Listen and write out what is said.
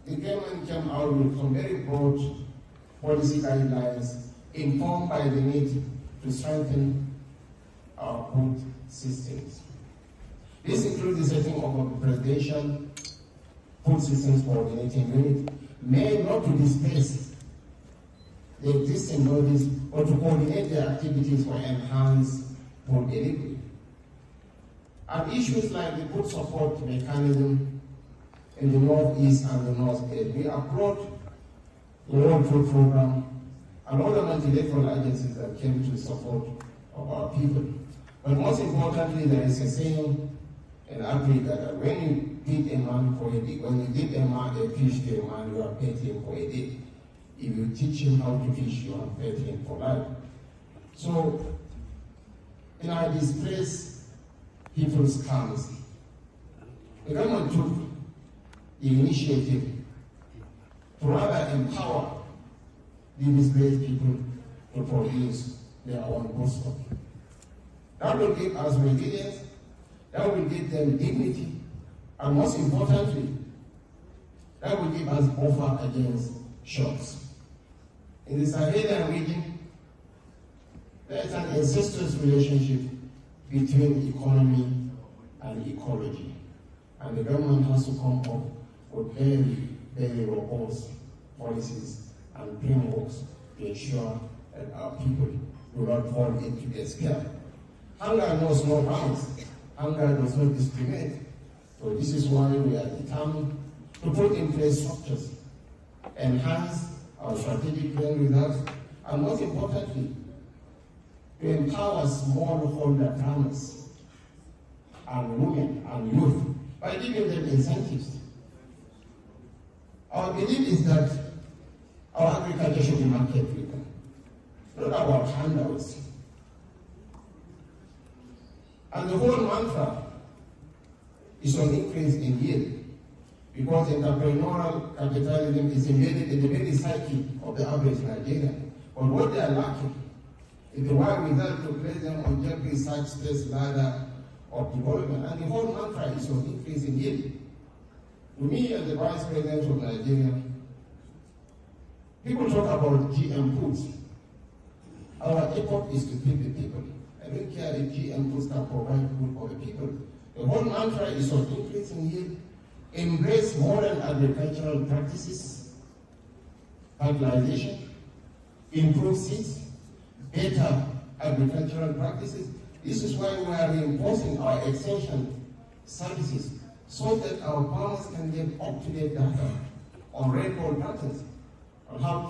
the government came out with some very broad policy guidelines informed by the need to strengthen our food systems. This includes the setting of a presidential food systems coordinating unit, made not to displace the existing bodies, but to coordinate their activities for enhanced food delivery. And issues like the food support mechanism in the Northeast and the North-East, we applaud the World Food Program and other multilateral agencies that came to support of our people. But most importantly, there is a saying in Africa that when you feed a man for a day, when you give a man a fish to a man, you are paid him for a day. If you teach him how to fish, you are paid him for life. So, in our displaced people's camps, the government took the initiative to rather empower the displaced people to produce their own food stock. That will give us resilience, that will give them dignity, and most importantly, that will give us buffer against shocks. In the Sahelian region, there is an incestuous relationship between economy and ecology, and the government has to come up with very, very robust policies and frameworks to ensure that our people do not fall into despair. Hunger knows no bounds. Hunger does not discriminate. So this is why we are determined to put in place structures, enhance our strategic plan results, and most importantly, to empower smallholder farmers and women and youth by giving them incentives. Our belief is that our agriculture should be market-driven, not about handouts. And the whole mantra is on increase in yield, because entrepreneurial capitalism is embedded in the very psyche of the average Nigerian. But what they are lacking is the why result to place them on every such ladder of development. And the whole mantra is on increase in yield. To me, as the Vice President of Nigeria, people talk about GM foods. Our effort is to feed the people. I don't care if GM foods can provide food for the people. The whole mantra is on increase in yield, embrace modern agricultural practices, fertilization, improve seeds, better agricultural practices. This is why we are reinforcing our extension services so that our farmers can get up-to-date data on rainfall patterns, on how to